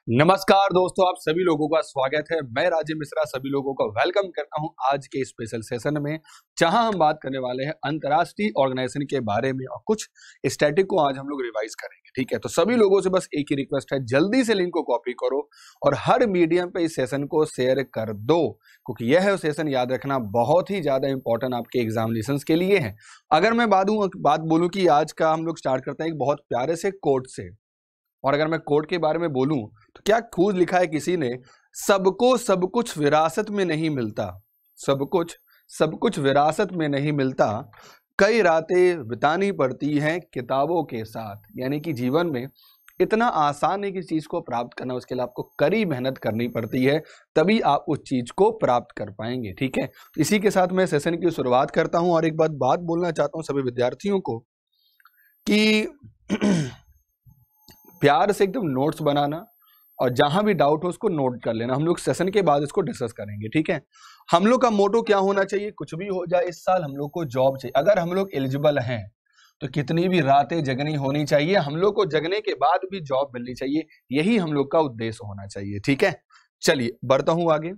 नमस्कार दोस्तों, आप सभी लोगों का स्वागत है। मैं राजीव मिश्रा सभी लोगों का वेलकम करता हूं आज के स्पेशल सेशन में, जहां हम बात करने वाले हैं अंतर्राष्ट्रीय ऑर्गेनाइजेशन के बारे में और कुछ स्टैटिक को आज हम लोग रिवाइज करेंगे। ठीक है, तो सभी लोगों से बस एक ही रिक्वेस्ट है, जल्दी से लिंक को कॉपी करो और हर मीडियम पे इस सेशन को शेयर कर दो, क्योंकि यह सेशन याद रखना बहुत ही ज्यादा इंपॉर्टेंट आपके एग्जामिनेशन के लिए है। अगर मैं बात बोलूं कि आज का हम लोग स्टार्ट करते हैं एक बहुत प्यारे से कोट से, और अगर मैं कोट के बारे में बोलूं तो क्या खूब लिखा है किसी ने, सबको सब कुछ विरासत में नहीं मिलता, सब कुछ विरासत में नहीं मिलता, कई रातें बितानी पड़ती हैं किताबों के साथ। यानी कि जीवन में इतना आसान नहीं किसी चीज को प्राप्त करना, उसके लिए आपको कड़ी मेहनत करनी पड़ती है, तभी आप उस चीज को प्राप्त कर पाएंगे। ठीक है, इसी के साथ मैं सेशन की शुरुआत करता हूं और एक बात बोलना चाहता हूं सभी विद्यार्थियों को कि प्यार से एकदम नोट्स बनाना और जहां भी डाउट हो उसको नोट कर लेना। हम लोग सेशन के बाद इसको डिस्कस करेंगे। ठीक है, हम लोग का मोटो क्या होना चाहिए, कुछ भी हो जाए इस साल हम लोग को जॉब चाहिए। अगर हम लोग एलिजिबल हैं तो कितनी भी रातें जगनी होनी चाहिए, हम लोग को जगने के बाद भी जॉब मिलनी चाहिए, यही हम लोग का उद्देश्य होना चाहिए। ठीक है, चलिए बढ़ता हूं आगे।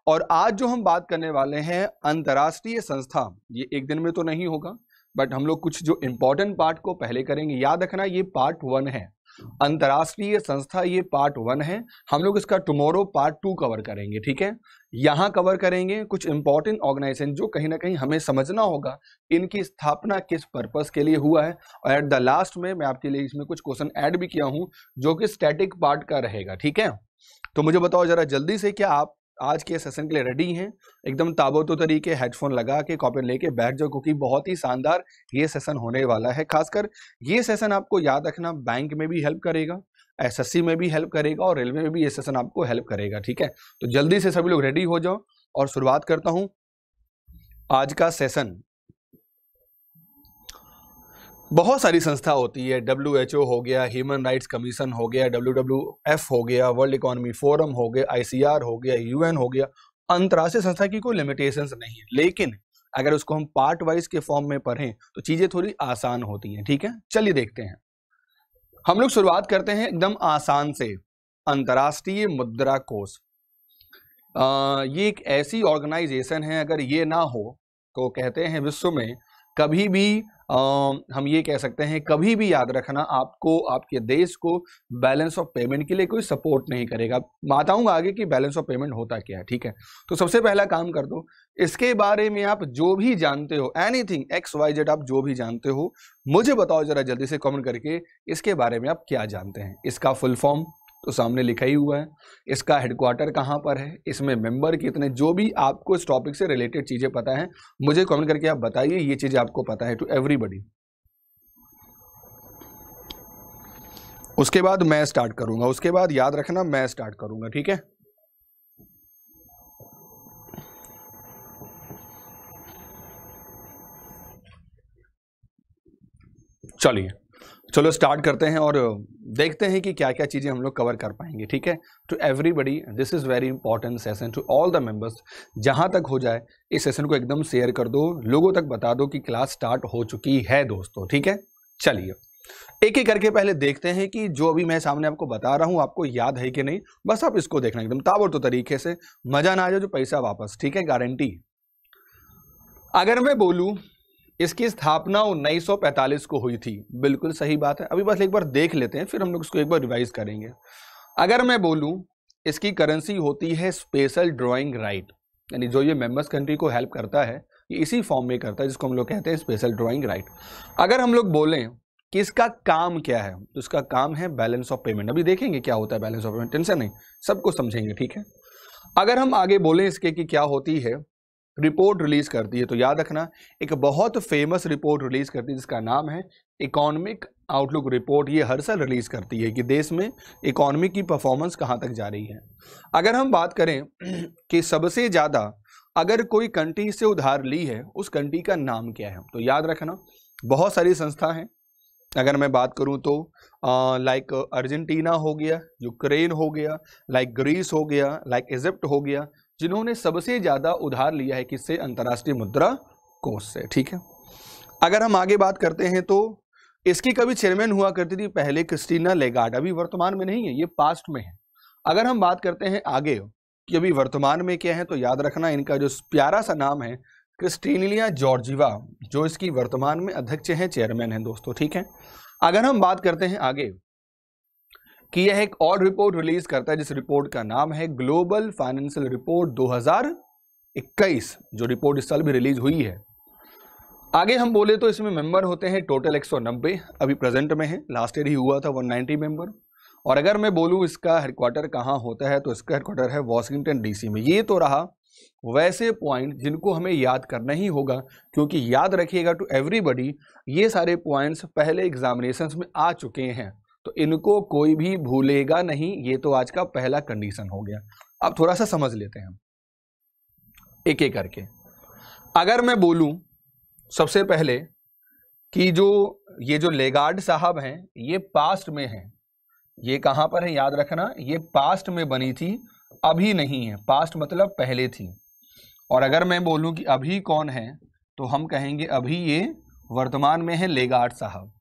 और आज जो हम बात करने वाले हैं अंतर्राष्ट्रीय संस्था, ये एक दिन में तो नहीं होगा, बट हम लोग कुछ जो इंपॉर्टेंट पार्ट को पहले करेंगे। याद रखना ये पार्ट 1 है, अंतर्राष्ट्रीय संस्था ये पार्ट 1 है। हम लोग इसका टुमारो पार्ट 2 कवर करेंगे। ठीक है, यहां कवर करेंगे कुछ इंपॉर्टेंट ऑर्गेनाइजेशन जो कहीं ना कहीं हमें समझना होगा इनकी स्थापना किस पर्पस के लिए हुआ है। और एट द लास्ट में मैं आपके लिए इसमें कुछ क्वेश्चन ऐड भी किया हूं जो कि स्टैटिक पार्ट का रहेगा। ठीक है, तो मुझे बताओ जरा जल्दी से, क्या आप आज के सेशन के लिए रेडी हैं? एकदम ताबोतो तरीके हेडफोन लगा के कॉपी लेके बैठ जाओ, क्योंकि बहुत ही शानदार ये सेशन होने वाला है। खासकर ये सेशन आपको याद रखना बैंक में भी हेल्प करेगा, एसएससी में भी हेल्प करेगा और रेलवे में भी ये सेशन आपको हेल्प करेगा। ठीक है, तो जल्दी से सभी लोग रेडी हो जाओ और शुरुआत करता हूं आज का सेशन। बहुत सारी संस्था होती है, WHO हो गया, ह्यूमन राइट्स कमीशन हो गया, WWF हो गया, वर्ल्ड इकोनॉमी फोरम हो गया, ICR हो गया, UN हो गया। अंतर्राष्ट्रीय संस्था की कोई लिमिटेशंस नहीं है, लेकिन अगर उसको हम पार्ट वाइज के फॉर्म में पढ़ें तो चीजें थोड़ी आसान होती हैं। ठीक है, चलिए देखते हैं। हम लोग शुरुआत करते हैं एकदम आसान से, अंतर्राष्ट्रीय मुद्रा कोष। ये एक ऐसी ऑर्गेनाइजेशन है, अगर ये ना हो तो कहते हैं विश्व में कभी भी हम ये कह सकते हैं, कभी भी याद रखना आपको आपके देश को बैलेंस ऑफ पेमेंट के लिए कोई सपोर्ट नहीं करेगा। बताऊंगा आगे कि बैलेंस ऑफ पेमेंट होता क्या है। ठीक है, तो सबसे पहला काम कर दो, इसके बारे में आप जो भी जानते हो, एनीथिंग XYZ आप जो भी जानते हो मुझे बताओ जरा जल्दी से कमेंट करके, इसके बारे में आप क्या जानते हैं। इसका फुल फॉर्म तो सामने लिखा ही हुआ है, इसका हेडक्वार्टर कहाँ पर है, इसमें मेंबर कितने, जो भी आपको इस टॉपिक से रिलेटेड चीजें पता है मुझे कमेंट करके आप बताइए, ये चीजें आपको पता है टू एवरीबॉडी। उसके बाद मैं स्टार्ट करूंगा, उसके बाद याद रखना मैं स्टार्ट करूंगा। ठीक है, चलो स्टार्ट करते हैं और देखते हैं कि क्या क्या चीजें हम लोग कवर कर पाएंगे। ठीक है, to everybody this is very important session, to all the members, जहां तक हो जाए इस सेशन को एकदम शेयर कर दो, लोगों तक बता दो कि क्लास स्टार्ट हो चुकी है दोस्तों। ठीक है, चलिए एक एक करके पहले देखते हैं कि जो अभी मैं सामने आपको बता रहा हूं आपको याद है कि नहीं। बस आप इसको देखना एकदम ताबड़तोड़ तरीके से, मजा ना आ जाए जो पैसा वापस। ठीक है, गारंटी। अगर मैं बोलूं इसकी स्थापना 1945 को हुई थी, बिल्कुल सही बात है। अभी बस एक बार देख लेते हैं, फिर हम लोग इसको एक बार रिवाइज करेंगे। अगर मैं बोलूं इसकी करेंसी होती है स्पेशल ड्रॉइंग राइट, यानी जो ये मेंबर्स कंट्री को हेल्प करता है ये इसी फॉर्म में करता है, जिसको हम लोग कहते हैं स्पेशल ड्रॉइंग राइट। अगर हम लोग बोलें कि इसका काम क्या है, तो इसका काम है बैलेंस ऑफ पेमेंट। अभी देखेंगे क्या होता है बैलेंस ऑफ पेमेंट, टेंशन नहीं, सबको समझेंगे। ठीक है, अगर हम आगे बोलें इसके कि क्या होती है, रिपोर्ट रिलीज करती है, तो याद रखना एक बहुत फेमस रिपोर्ट रिलीज करती है जिसका नाम है इकोनॉमिक आउटलुक रिपोर्ट। ये हर साल रिलीज करती है कि देश में इकोनॉमी की परफॉर्मेंस कहां तक जा रही है। अगर हम बात करें कि सबसे ज्यादा अगर कोई कंट्री से उधार ली है उस कंट्री का नाम क्या है, तो याद रखना बहुत सारी संस्था हैं। अगर मैं बात करूं तो लाइक अर्जेंटीना हो गया, यूक्रेन हो गया, लाइक ग्रीस हो गया, लाइक इजिप्ट हो गया, जिन्होंने सबसे ज्यादा उधार लिया है किससे, अंतर्राष्ट्रीय मुद्रा कोष से। ठीक है, अगर हम आगे बात करते हैं तो इसकी कभी चेयरमैन हुआ करती थी पहले क्रिस्टीना लेगार्ड, अभी वर्तमान में नहीं है, ये पास्ट में है। अगर हम बात करते हैं आगे कि अभी वर्तमान में क्या है, तो याद रखना इनका जो प्यारा सा नाम है क्रिस्टिनिया जॉर्जिवा, जो इसकी वर्तमान में अध्यक्ष हैं, चेयरमैन हैं दोस्तों, ठीक है। अगर हम बात करते हैं आगे कि यह एक और रिपोर्ट रिलीज करता है, जिस रिपोर्ट का नाम है ग्लोबल फाइनेंशियल रिपोर्ट 2021, जो रिपोर्ट इस साल भी रिलीज हुई है। आगे हम बोले तो इसमें मेंबर होते हैं टोटल 190, अभी प्रेजेंट में है, लास्ट ईयर ही हुआ था 190 मेंबर। और अगर मैं बोलूं इसका हेडक्वार्टर कहाँ होता है, तो इसका हेडक्वार्टर है वॉशिंगटन डीसी में। ये तो रहा वैसे पॉइंट जिनको हमें याद करना ही होगा, क्योंकि याद रखिएगा टू एवरीबॉडी, ये सारे पॉइंट्स पहले एग्जामिनेशंस में आ चुके हैं, तो इनको कोई भी भूलेगा नहीं। ये तो आज का पहला कंडीशन हो गया। अब थोड़ा सा समझ लेते हैं एक एक करके। अगर मैं बोलूं सबसे पहले कि ये जो लेगार्ड साहब हैं, ये पास्ट में हैं। ये कहां पर है याद रखना, ये पास्ट में बनी थी, अभी नहीं है। पास्ट मतलब पहले थी। और अगर मैं बोलूं कि अभी कौन है, तो हम कहेंगे अभी ये वर्तमान में है लेगार्ड साहब।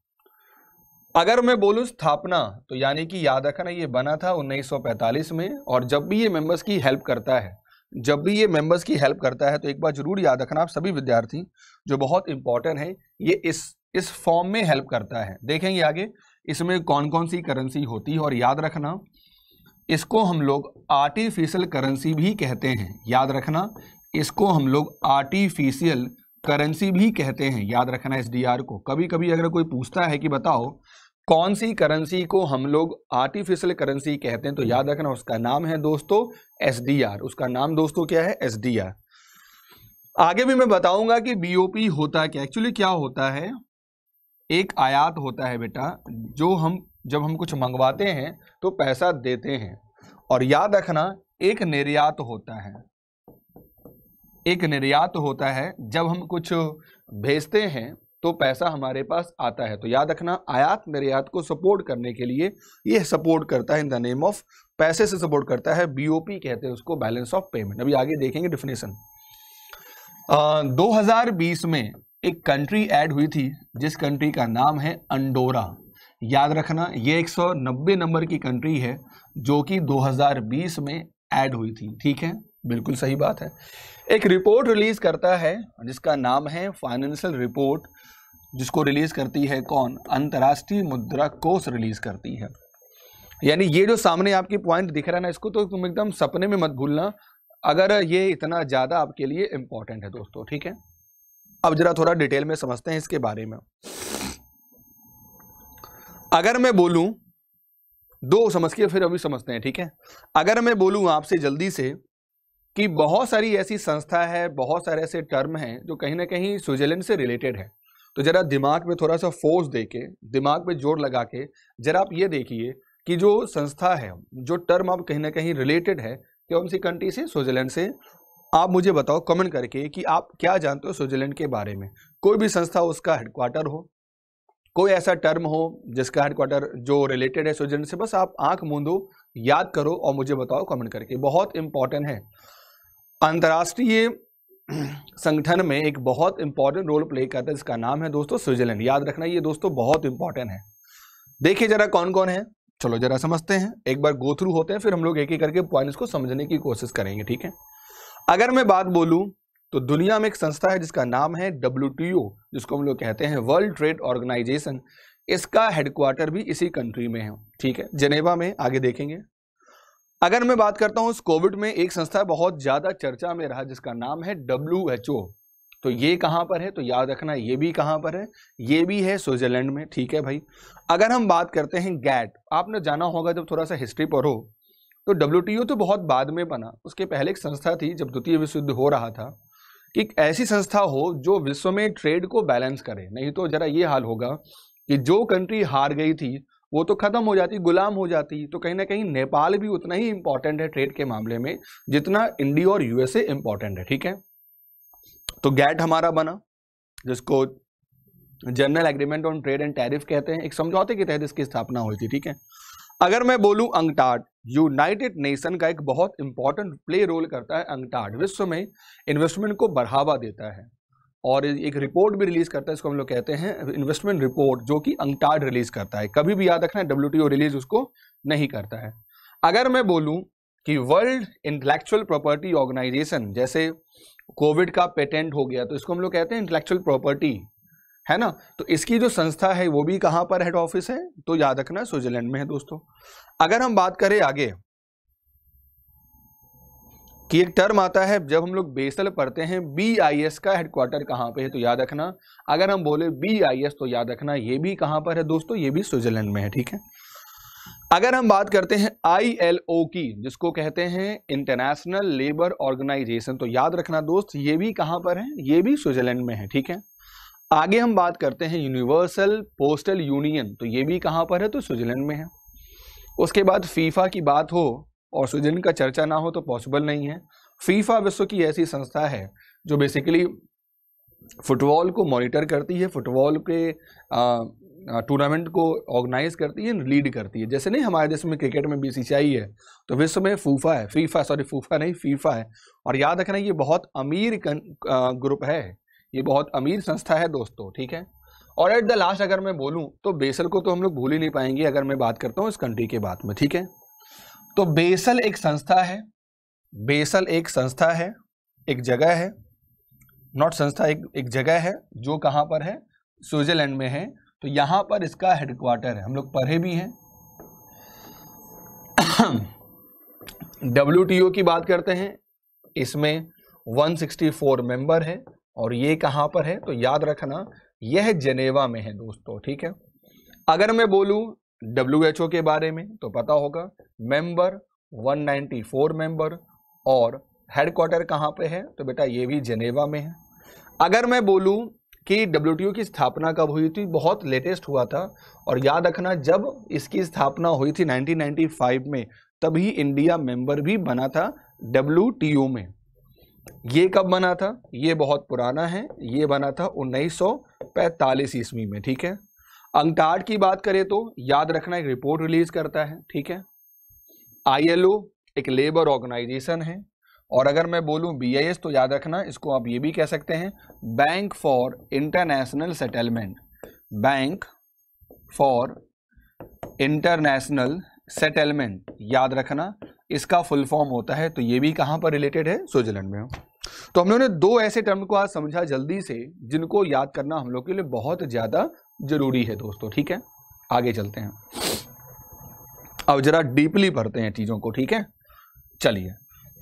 अगर मैं बोलूं स्थापना, तो यानी कि याद रखना ये बना था 1945 में। और जब भी ये मेंबर्स की हेल्प करता है, तो एक बार जरूर याद रखना आप सभी विद्यार्थी, जो बहुत इंपॉर्टेंट है, ये इस फॉर्म में हेल्प करता है। देखेंगे आगे इसमें कौन कौन सी करेंसी होती है। और याद रखना इसको हम लोग आर्टिफिशियल करेंसी भी कहते हैं। याद रखना इसको हम लोग आर्टिफिशियल करेंसी भी कहते हैं। याद रखना एसडीआर को। कभी कभी अगर कोई पूछता है कि बताओ कौन सी करेंसी को हम लोग आर्टिफिशियल करेंसी कहते हैं, तो याद रखना उसका नाम है दोस्तों एसडीआर। उसका नाम दोस्तों क्या है, एसडीआर। आगे भी मैं बताऊंगा कि बीओपी होता क्या, एक्चुअली क्या होता है। एक आयात होता है बेटा, जब हम कुछ मंगवाते हैं तो पैसा देते हैं। और याद रखना एक निर्यात होता है, जब हम कुछ भेजते हैं तो पैसा हमारे पास आता है। तो याद रखना आयात निर्यात को सपोर्ट करने के लिए ये सपोर्ट करता है, इन द नेम ऑफ पैसे से सपोर्ट करता है। बीओपी कहते हैं उसको, बैलेंस ऑफ पेमेंट। अभी आगे देखेंगे डिफिनेशन। 2020 में एक कंट्री ऐड हुई थी, जिस कंट्री का नाम है अंडोरा। याद रखना ये 190 नंबर की कंट्री है, जो कि 2020 में ऐड हुई थी। ठीक है, बिल्कुल सही बात है। एक रिपोर्ट रिलीज करता है जिसका नाम है फाइनेंशियल रिपोर्ट, जिसको रिलीज करती है कौन, अंतर्राष्ट्रीय मुद्रा कोष रिलीज करती है। यानी ये जो सामने आपकी पॉइंट दिख रहा है ना, इसको तो तुम एकदम सपने में मत भूलना, अगर ये इतना ज्यादा आपके लिए इंपॉर्टेंट है दोस्तों। ठीक है, अब जरा थोड़ा डिटेल में समझते हैं इसके बारे में। अगर मैं बोलूं, दो समझ के फिर अभी समझते हैं। ठीक है, अगर मैं बोलूं आपसे जल्दी से कि बहुत सारी ऐसी संस्था है, बहुत सारे ऐसे टर्म हैं जो कहीं ना कहीं स्विट्जरलैंड से रिलेटेड है, तो जरा दिमाग में थोड़ा सा फोर्स देके, दिमाग में जोर लगा के जरा आप ये देखिए कि जो संस्था है, जो टर्म आप कहीं ना कहीं रिलेटेड है कौन सी कंट्री से, स्विट्जरलैंड से। आप मुझे बताओ कमेंट करके कि आप क्या जानते हो स्विट्जरलैंड के बारे में। कोई भी संस्था उसका हेडक्वार्टर हो, कोई ऐसा टर्म हो जिसका हेडक्वार्टर जो रिलेटेड है स्विट्जरलैंड से, बस आप आंख मूंदो, याद करो और मुझे बताओ कमेंट करके। बहुत इंपॉर्टेंट है, अंतर्राष्ट्रीय संगठन में एक बहुत इंपॉर्टेंट रोल प्ले करता है, जिसका नाम है दोस्तों स्विट्जरलैंड। याद रखना ये दोस्तों बहुत इंपॉर्टेंट है। देखिए जरा कौन कौन है, चलो जरा समझते हैं, एक बार गो थ्रू होते हैं, फिर हम लोग एक एक करके पॉइंट्स को समझने की कोशिश करेंगे। ठीक है, अगर मैं बात बोलूं तो दुनिया में एक संस्था है जिसका नाम है WTO, जिसको हम लोग कहते हैं वर्ल्ड ट्रेड ऑर्गेनाइजेशन। इसका हेडक्वार्टर भी इसी कंट्री में है। ठीक है, जेनेवा में। आगे देखेंगे। अगर मैं बात करता हूं कोविड में, एक संस्था बहुत ज्यादा चर्चा में रहा जिसका नाम है WHO। तो ये कहां पर है, तो याद रखना ये भी कहां पर है, ये भी है स्विट्जरलैंड में। ठीक है भाई। अगर हम बात करते हैं गैट, आपने जाना होगा जब थोड़ा सा हिस्ट्री पढ़ो, तो WTO तो बहुत बाद में बना, उसके पहले एक संस्था थी जब द्वितीय विश्व युद्ध हो रहा था, कि एक ऐसी संस्था हो जो विश्व में ट्रेड को बैलेंस करे। नहीं तो जरा ये हाल होगा कि जो कंट्री हार गई थी वो तो खत्म हो जाती, गुलाम हो जाती। तो कहीं ना कहीं नेपाल भी उतना ही इंपॉर्टेंट है ट्रेड के मामले में जितना इंडिया और USA इंपॉर्टेंट है। ठीक है, तो गैट हमारा बना, जिसको general agreement on trade and tariff कहते हैं। एक समझौते के तहत इसकी स्थापना हुई थी। ठीक है, अगर मैं बोलूं अंगटाड, यूनाइटेड नेशन का एक बहुत इंपॉर्टेंट प्ले रोल करता है अंगटाड, विश्व में इन्वेस्टमेंट को बढ़ावा देता है और एक रिपोर्ट भी रिलीज करता है, इसको हम लोग कहते हैं इन्वेस्टमेंट रिपोर्ट, जो कि अंगटाड रिलीज करता है। कभी भी याद रखना WTO रिलीज उसको नहीं करता है। अगर मैं बोलूं कि वर्ल्ड इंटेलेक्चुअल प्रॉपर्टी ऑर्गेनाइजेशन, जैसे कोविड का पेटेंट हो गया तो इसको हम लोग कहते हैं इंटेलेक्चुअल प्रॉपर्टी, है ना, तो इसकी जो संस्था है वो भी कहां पर हेड ऑफिस है, तो याद रखना स्विट्जरलैंड में है दोस्तों। अगर हम बात करें आगे कि एक टर्म आता है जब हम लोग बेसल पढ़ते हैं, BIS का हेडक्वार्टर कहां पे है, तो याद रखना अगर हम बोले BIS तो याद रखना ये भी कहां पर है दोस्तों, ये भी स्विट्जरलैंड में है, ठीक है। अगर हम बात करते हैं ILO की, जिसको कहते हैं इंटरनेशनल लेबर ऑर्गेनाइजेशन, तो याद रखना दोस्त ये भी कहां पर है, ये भी स्विट्जरलैंड में है, ठीक है। आगे हम बात करते हैं यूनिवर्सल पोस्टल यूनियन, तो ये भी कहां पर है, तो स्विट्जरलैंड में है। उसके बाद फीफा की बात हो और स्विट्जरलैंड का चर्चा ना हो तो पॉसिबल नहीं है। फीफा विश्व की ऐसी संस्था है जो बेसिकली फुटबॉल को मॉनिटर करती है, फुटबॉल के टूर्नामेंट को ऑर्गेनाइज करती है, लीड करती है। जैसे नहीं हमारे देश में क्रिकेट में BCCI है, तो विश्व में फूफा है, फीफा है। और याद रखना ये बहुत अमीर ग्रुप है, ये बहुत अमीर संस्था है दोस्तों, ठीक है। और एट द लास्ट अगर मैं बोलूं तो बेसल को तो हम लोग भूल ही नहीं पाएंगे अगर मैं बात करता हूं इस कंट्री के बात में, ठीक है। तो बेसल एक संस्था है, बेसल एक संस्था है, एक जगह है, नॉट संस्था, एक जगह है जो कहां पर है, स्विट्जरलैंड में है। तो यहां पर इसका हेडक्वार्टर है, हम लोग पढ़े भी हैं। WTO की बात करते हैं, इसमें 164 मेंबर है और ये कहां पर है, तो याद रखना यह जेनेवा में है दोस्तों, ठीक है। अगर मैं बोलूं WHO के बारे में तो पता होगा, मेंबर 194 मेंबर, और हेडक्वार्टर कहां पे है, तो बेटा ये भी जेनेवा में है। अगर मैं बोलूं कि WTO की स्थापना कब हुई थी, बहुत लेटेस्ट हुआ था, और याद रखना जब इसकी स्थापना हुई थी 1995 में, तभी इंडिया मेंबर भी बना था WTO में। ये कब बना था, ये बहुत पुराना है, ये बना था 1945 ईस्वी में, ठीक है। अंकटाड की बात करें तो याद रखना एक रिपोर्ट रिलीज करता है, ठीक है। ILO एक लेबर ऑर्गेनाइजेशन है, और अगर मैं बोलूं BIS तो याद रखना इसको आप ये भी कह सकते हैं bank for international settlement, bank for international settlement, याद रखना इसका फुल फॉर्म होता है। तो ये भी कहां पर रिलेटेड है, स्विट्जरलैंड में। तो हम लोगों ने दो ऐसे टर्म को आज समझा जल्दी से, जिनको याद करना हम लोग के लिए बहुत ज्यादा जरूरी है दोस्तों, ठीक है। आगे चलते हैं, अब जरा डीपली पढ़ते हैं चीजों को, ठीक है। चलिए,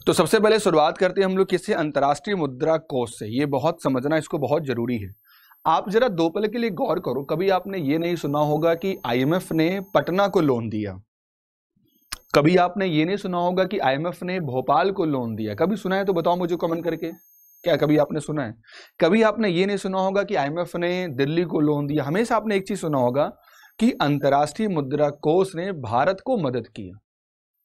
तो सबसे पहले शुरुआत करते हैं हम लोग किससे, अंतर्राष्ट्रीय मुद्रा कोष से। ये बहुत समझना इसको बहुत जरूरी है। आप जरा दो पल के लिए गौर करो, कभी आपने ये नहीं सुना होगा कि IMF ने पटना को लोन दिया, कभी आपने ये नहीं सुना होगा कि IMF ने भोपाल को लोन दिया। कभी सुना है तो बताओ मुझे कमेंट करके, क्या कभी आपने सुना है? कभी आपने ये नहीं सुना होगा कि IMF ने दिल्ली को लोन दिया। हमेशा आपने एक चीज सुना होगा कि अंतर्राष्ट्रीय मुद्रा कोष ने भारत को मदद किया,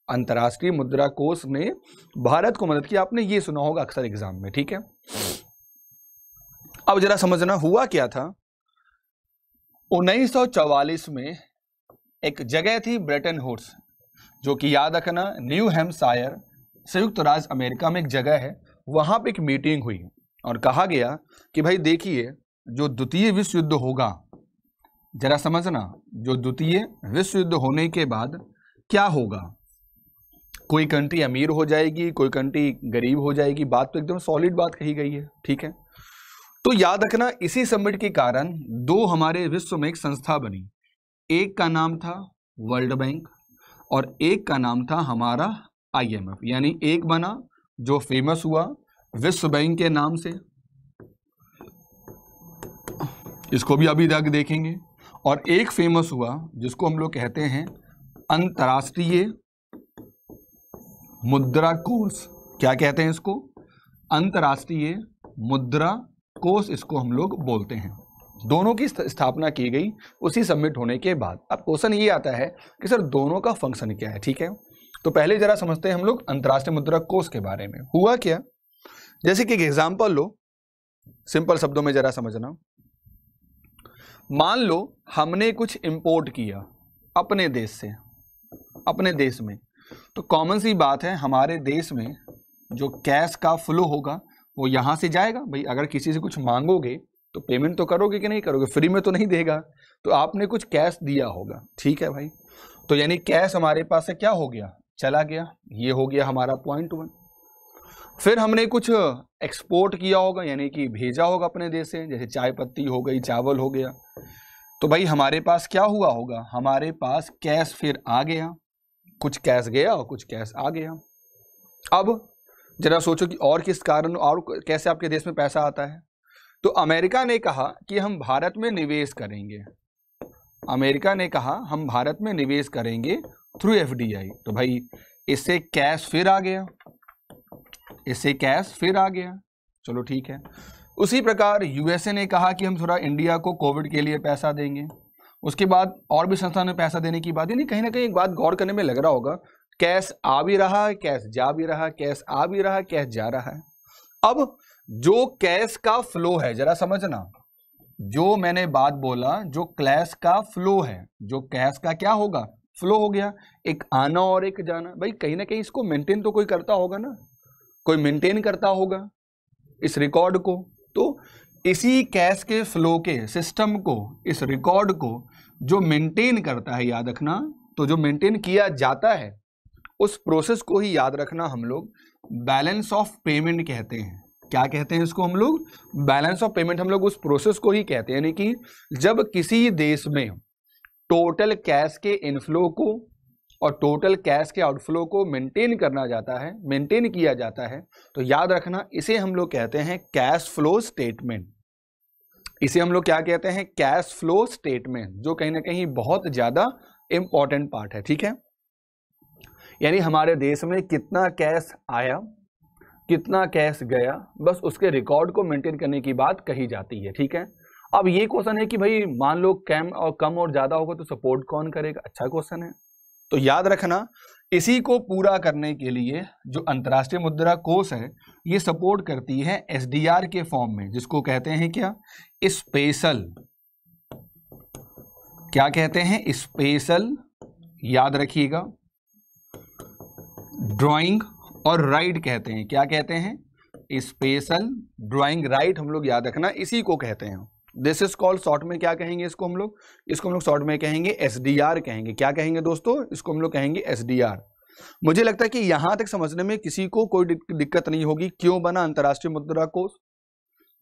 अंतर्राष्ट्रीय मुद्रा कोष ने भारत को मदद किया, आपने ये सुना होगा अक्सर एग्जाम में, ठीक है। अब जरा समझना हुआ क्या था। 1944 में एक जगह थी ब्रेटन वुड्स, जो कि याद रखना न्यू हैम्पशायर, संयुक्त राज्य अमेरिका में एक जगह है। वहां पे एक मीटिंग हुई और कहा गया कि भाई देखिए, जो द्वितीय विश्व युद्ध होगा, जरा समझना, जो द्वितीय विश्व युद्ध होने के बाद क्या होगा, कोई कंट्री अमीर हो जाएगी, कोई कंट्री गरीब हो जाएगी। बात तो एकदम सॉलिड बात कही गई है, ठीक है। तो याद रखना इसी समिट के कारण दो हमारे विश्व में एक संस्था बनी, एक का नाम था वर्ल्ड बैंक और एक का नाम था हमारा IMF। यानी एक बना जो फेमस हुआ विश्व बैंक के नाम से, इसको भी अभी तक देखेंगे, और एक फेमस हुआ जिसको हम लोग कहते हैं अंतर्राष्ट्रीय मुद्रा कोष। क्या कहते हैं इसको? अंतर्राष्ट्रीय मुद्रा कोष इसको हम लोग बोलते हैं। दोनों की स्थापना की गई उसी समिट होने के बाद। अब क्वेश्चन ये आता है कि सर दोनों का फंक्शन क्या है, ठीक है। तो पहले जरा समझते हैं हम लोग अंतर्राष्ट्रीय मुद्रा कोष के बारे में। हुआ क्या, जैसे कि एक एग्जांपल लो, सिंपल शब्दों में जरा समझना। मान लो हमने कुछ इंपोर्ट किया अपने देश से, अपने देश में, तो कॉमन सी बात है हमारे देश में जो कैश का फ्लो होगा वो यहां से जाएगा। भाई अगर किसी से कुछ मांगोगे तो पेमेंट तो करोगे कि नहीं करोगे, फ्री में तो नहीं देगा, तो आपने कुछ कैश दिया होगा, ठीक है भाई। तो यानी कैश हमारे पास से क्या हो गया, चला गया, ये हो गया हमारा पॉइंट 1। फिर हमने कुछ एक्सपोर्ट किया होगा, यानी कि भेजा होगा अपने देश से, जैसे चाय पत्ती हो गई, चावल हो गया, तो भाई हमारे पास क्या हुआ होगा, हमारे पास कैश फिर आ गया, कुछ कैश गया और कुछ कैश आ गया। अब जरा सोचो कि और किस कारण और कैसे आपके देश में पैसा आता है। तो अमेरिका ने कहा कि हम भारत में निवेश करेंगे, अमेरिका ने कहा हम भारत में निवेश करेंगे थ्रू एफडीआई, तो भाई इससे कैश फिर आ गया, इससे कैश फिर आ गया, चलो ठीक है। उसी प्रकार यूएसए ने कहा कि हम थोड़ा इंडिया को कोविड के लिए पैसा देंगे, उसके बाद और भी संस्थान में पैसा देने की बात, यानी कहीं ना कहीं एक बात गौर करने में लग रहा होगा, कैश आ भी रहा है, कैश जा भी रहा है, कैश आ भी रहा है, कैश जा रहा है। अब जो कैश का फ्लो है, जरा समझना, जो मैंने बात बोला, जो कैश का फ्लो है, जो कैश का क्या होगा, फ्लो हो गया, एक आना और एक जाना, भाई कहीं ना कहीं इसको मेंटेन तो कोई करता होगा ना, कोई मेंटेन करता होगा इस रिकॉर्ड को। तो इसी कैश के फ्लो के सिस्टम को, इस रिकॉर्ड को जो मेंटेन करता है, याद रखना, तो जो मेंटेन किया जाता है उस प्रोसेस को ही याद रखना हम लोग बैलेंस ऑफ पेमेंट कहते हैं। क्या कहते हैं इसको हम लोग, बैलेंस ऑफ पेमेंट, हम लोग उस प्रोसेस को ही कहते हैं। यानी कि जब किसी देश में टोटल कैश के इनफ्लो को और टोटल कैश के आउटफ्लो को मेंटेन करना जाता है, मेंटेन किया जाता है, तो याद रखना इसे हम लोग कहते हैं कैश फ्लो स्टेटमेंट। इसे हम लोग क्या कहते हैं, कैश फ्लो स्टेटमेंट, जो कहीं ना कहीं बहुत ज्यादा इंपॉर्टेंट पार्ट है, ठीक है। यानी हमारे देश में कितना कैश आया, कितना कैश गया, बस उसके रिकॉर्ड को मेंटेन करने की बात कही जाती है, ठीक है। अब ये क्वेश्चन है कि भाई मान लो कम और ज्यादा होगा तो सपोर्ट कौन करेगा, अच्छा क्वेश्चन है। तो याद रखना इसी को पूरा करने के लिए जो अंतर्राष्ट्रीय मुद्रा कोष है, ये सपोर्ट करती है एसडीआर के फॉर्म में, जिसको कहते हैं क्या, स्पेशल, क्या कहते हैं, स्पेशल, याद रखिएगा, ड्राइंग और राइट कहते हैं। क्या कहते हैं, स्पेशल ड्राइंग राइट, हम लोग याद रखना इसी को कहते हैं। दिस इज कॉल्ड, शॉर्ट में क्या कहेंगे इसको हम लोग, इसको हम लोग शॉर्ट में कहेंगे एसडीआर कहेंगे। क्या कहेंगे दोस्तों, इसको हम लोग कहेंगे एसडीआर। मुझे लगता है कि यहां तक समझने में किसी को कोई दिक्कत नहीं होगी। क्यों बना अंतर्राष्ट्रीय मुद्रा कोष,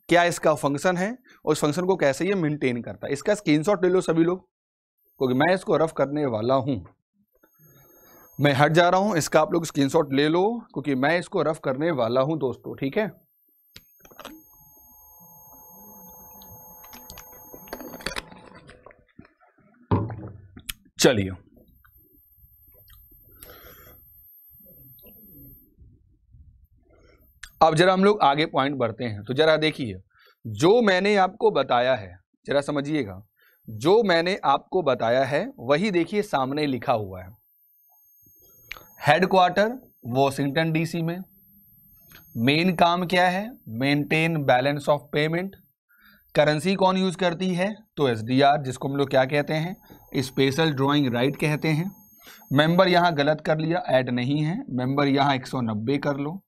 क्या इसका फंक्शन है और इस फंक्शन को कैसे ये मेंटेन करता है, इसका स्क्रीनशॉट ले लो सभी लोग, क्योंकि मैं इसको रफ करने वाला हूं। मैं हट जा रहा हूं, इसका आप लोग स्क्रीनशॉट ले लो, क्योंकि मैं इसको रफ करने वाला हूं दोस्तों, ठीक है। चलिए अब जरा हम लोग आगे पॉइंट बढ़ते हैं। तो जरा देखिए, जो मैंने आपको बताया है, जरा समझिएगा, जो मैंने आपको बताया है वही देखिए सामने लिखा हुआ है। हेडक्वार्टर वॉशिंगटन डीसी में, मेन काम क्या है, maintain balance of payment. Currency कौन यूज करती है, तो एसडीआर, जिसको हम लोग क्या कहते हैं, स्पेशल ड्राइंग राइट कहते हैं। मेंबर यहां गलत कर लिया, ऐड नहीं है, मेंबर यहां 190 कर लो।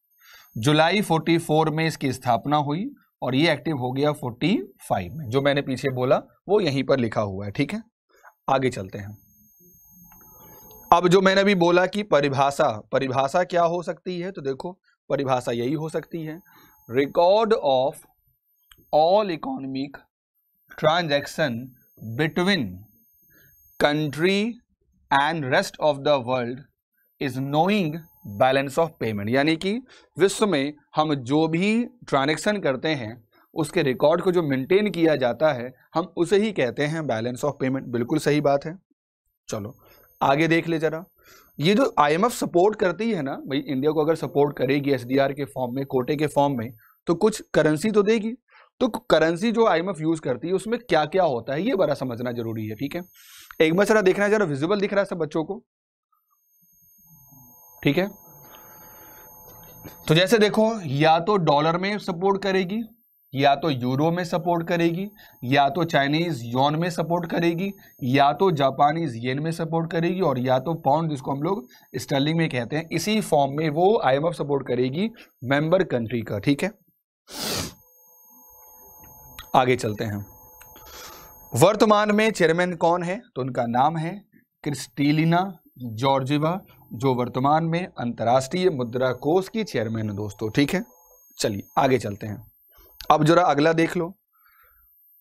जुलाई 44 में इसकी स्थापना हुई और ये एक्टिव हो गया 45 में। जो मैंने पीछे बोला वो यहीं पर लिखा हुआ है, ठीक है। आगे चलते हैं। अब जो मैंने अभी बोला कि परिभाषा क्या हो सकती है, तो देखो परिभाषा यही हो सकती है, record of all economic transaction between country and rest of the world is knowing balance of payment. यानी कि विश्व में हम जो भी ट्रांजैक्शन करते हैं उसके रिकॉर्ड को जो मेंटेन किया जाता है हम उसे ही कहते हैं बैलेंस ऑफ पेमेंट। बिल्कुल सही बात है। चलो आगे देख ले जरा, ये जो आईएमएफ सपोर्ट करती है ना भाई, इंडिया को अगर सपोर्ट करेगी एसडीआर के फॉर्म में, कोटे के फॉर्म में, तो कुछ करेंसी तो देगी। तो करेंसी जो आईएमएफ यूज करती है उसमें क्या क्या होता है ये बड़ा समझना जरूरी है, ठीक है। एक बार जरा देखना, जरा विजिबल दिख रहा है सब बच्चों को, ठीक है। तो जैसे देखो, या तो डॉलर में सपोर्ट करेगी, या तो यूरो में सपोर्ट करेगी, या तो चाइनीज योन में सपोर्ट करेगी, या तो जापानीज येन में सपोर्ट करेगी, और या तो पाउंड जिसको हम लोग स्टर्लिंग में कहते हैं, इसी फॉर्म में वो आईएमएफ सपोर्ट करेगी मेंबर कंट्री का, ठीक है। आगे चलते हैं। वर्तमान में चेयरमैन कौन है, तो उनका नाम है क्रिस्टलिना जॉर्जिवा। जो वर्तमान में अंतर्राष्ट्रीय मुद्रा कोष की चेयरमैन है दोस्तों। ठीक है, चलिए आगे चलते हैं। अब जरा अगला देख लो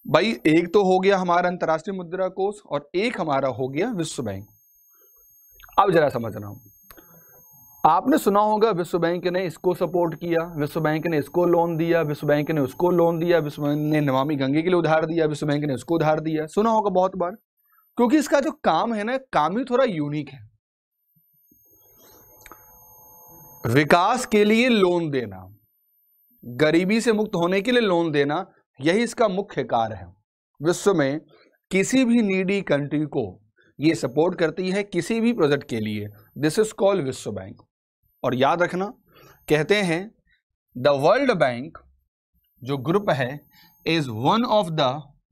भाई, एक तो हो गया हमारा अंतर्राष्ट्रीय मुद्रा कोष और एक हमारा हो गया विश्व बैंक। अब जरा समझना, आपने सुना होगा विश्व बैंक ने इसको सपोर्ट किया, विश्व बैंक ने इसको लोन दिया, विश्व बैंक ने उसको लोन दिया, विश्व बैंक ने नमामि गंगे के लिए उधार दिया, विश्व बैंक ने उसको उधार दिया। सुना होगा बहुत बार, क्योंकि इसका जो काम है ना, काम ही थोड़ा यूनिक है। विकास के लिए लोन देना, गरीबी से मुक्त होने के लिए लोन देना, यही इसका मुख्य कार्य है। विश्व में किसी भी नीडी कंट्री को ये सपोर्ट करती है किसी भी प्रोजेक्ट के लिए। दिस इज कॉल्ड विश्व बैंक। और याद रखना, कहते हैं द वर्ल्ड बैंक जो ग्रुप है is one of the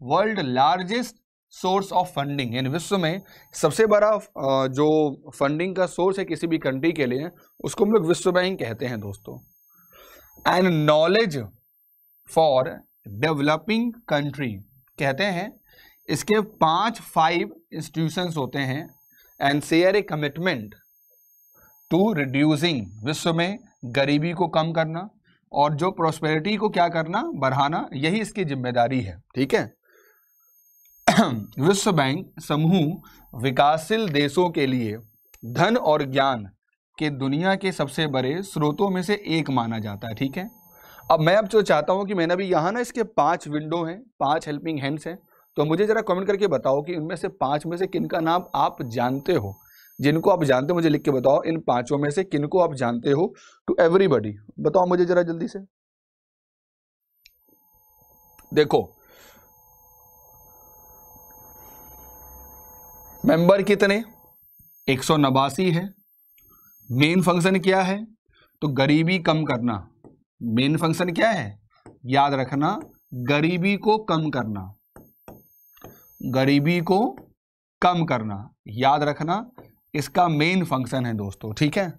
world largest source of funding. यानी विश्व में सबसे बड़ा जो फंडिंग का सोर्स है किसी भी कंट्री के लिए, उसको हम लोग विश्व बैंक कहते हैं दोस्तों। And knowledge for developing country, कहते हैं इसके 5 इंस्टीट्यूशंस होते हैं। And share a commitment to reducing, विश्व में गरीबी को कम करना और जो प्रोस्पेरिटी को क्या करना, बढ़ाना, यही इसकी जिम्मेदारी है। ठीक है, विश्व बैंक समूह विकासशील देशों के लिए धन और ज्ञान के दुनिया के सबसे बड़े स्रोतों में से एक माना जाता है। ठीक है, अब मैं अब जो चाहता हूं कि मैंने अभी यहाँ ना इसके 5 विंडो हैं, 5 हेल्पिंग हैंड्स हैं, तो मुझे जरा कमेंट करके बताओ कि इनमें से 5 में से किनका नाम आप जानते हो। जिनको आप जानते हो मुझे लिख के बताओ, इन 5 में से किनको आप जानते हो। टू एवरीबॉडी बताओ मुझे जरा जल्दी से। देखो मेंबर कितने, 189 है। मेन फंक्शन क्या है, तो गरीबी कम करना। मेन फंक्शन क्या है, याद रखना, गरीबी को कम करना, गरीबी को कम करना, याद रखना, इसका मेन फंक्शन है दोस्तों। ठीक है,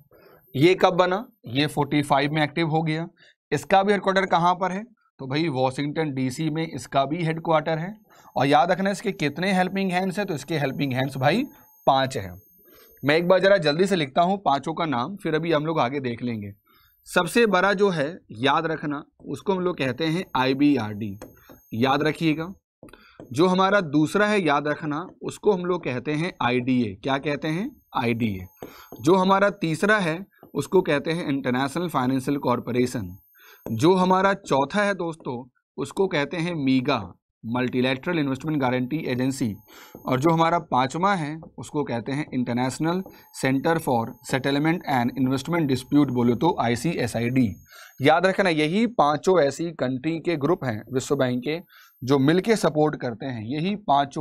ये कब बना, ये 45 में एक्टिव हो गया। इसका भी हेडक्वार्टर कहां पर है, तो भाई वॉशिंगटन डीसी में इसका भी हेडक्वार्टर है। और याद रखना इसके कितने हेल्पिंग हैंड्स है, तो इसके हेल्पिंग हैंड्स भाई 5 है। मैं एक बार जरा जल्दी से लिखता हूं 5 का नाम, फिर अभी हम लोग आगे देख लेंगे। सबसे बड़ा जो है याद रखना, उसको हम लोग कहते हैं IBRD, याद रखिएगा। जो हमारा दूसरा है याद रखना, उसको हम लोग कहते हैं IDA, क्या कहते हैं, IDA। जो हमारा तीसरा है उसको कहते हैं इंटरनेशनल फाइनेंशियल कॉरपोरेशन। जो हमारा चौथा है दोस्तों उसको कहते हैं मीगा, मल्टीलैटरल इन्वेस्टमेंट गारंटी एजेंसी। और जो हमारा 5वां है उसको कहते हैं international centre for settlement and investment dispute, बोलो तो ICSID। याद रखना, यही 5 ऐसी कंट्री के ग्रुप हैं विश्व बैंक के जो मिलके सपोर्ट करते हैं। यही 5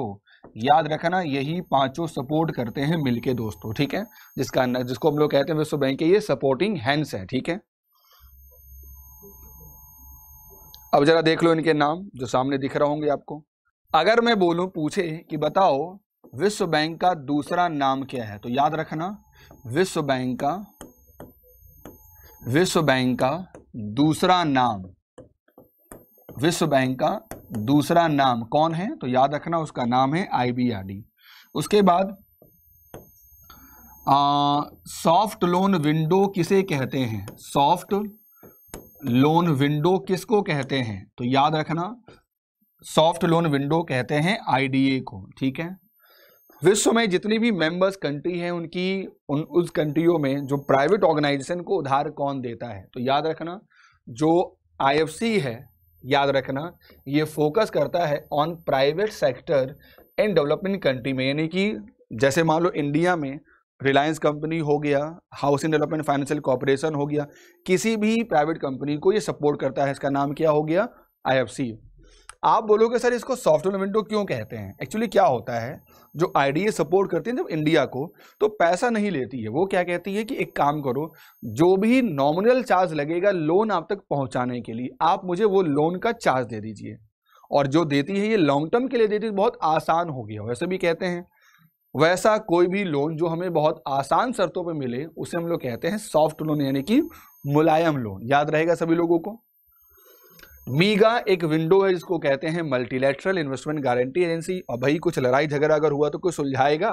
याद रखना, यही 5 सपोर्ट करते हैं मिलके दोस्तों। ठीक है, जिसको हम लोग कहते हैं विश्व बैंक के ये सपोर्टिंग हैंड्स है। ठीक है, अब जरा देख लो इनके नाम जो सामने दिख रहे होंगे आपको। अगर मैं बोलूं, पूछे कि बताओ विश्व बैंक का दूसरा नाम क्या है, तो याद रखना विश्व बैंक का दूसरा नाम, विश्व बैंक का दूसरा नाम कौन है, तो याद रखना उसका नाम है IBRD। उसके बाद सॉफ्ट लोन विंडो किसे कहते हैं, सॉफ्ट लोन विंडो किसको कहते हैं, तो याद रखना सॉफ्ट लोन विंडो कहते हैं IDA को। ठीक है, विश्व में जितनी भी मेंबर्स कंट्री हैं उस कंट्रियों में जो प्राइवेट ऑर्गेनाइजेशन को उधार कौन देता है, तो याद रखना जो IFC है, याद रखना ये फोकस करता है on private sector in development country में। यानी कि जैसे मान लो इंडिया में रिलायंस कंपनी हो गया, हाउसिंग डेवलपमेंट फाइनेंशियल कॉर्पोरेशन हो गया, किसी भी प्राइवेट कंपनी को ये सपोर्ट करता है, इसका नाम क्या हो गया, IFC। आप बोलोगे सर इसको सॉफ्ट लोन विंडो क्यों कहते हैं। एक्चुअली क्या होता है, जो IDA सपोर्ट करती है जब इंडिया को, तो पैसा नहीं लेती है, वो क्या कहती है कि एक काम करो, जो भी नॉमिनल चार्ज लगेगा लोन आप तक पहुंचाने के लिए, आप मुझे वो लोन का चार्ज दे दीजिए। और जो देती है ये लॉन्ग टर्म के लिए देती है, बहुत आसान हो गया, वैसे भी कहते हैं वैसा कोई भी लोन जो हमें बहुत आसान शर्तों पर मिले उसे हम लोग कहते हैं सॉफ्ट लोन, यानी कि मुलायम लोन। याद रहेगा सभी लोगों को। मीगा एक विंडो है जिसको कहते हैं मल्टीलैटरल इन्वेस्टमेंट गारंटी एजेंसी। और भाई कुछ लड़ाई झगड़ा अगर हुआ तो कोई सुलझाएगा,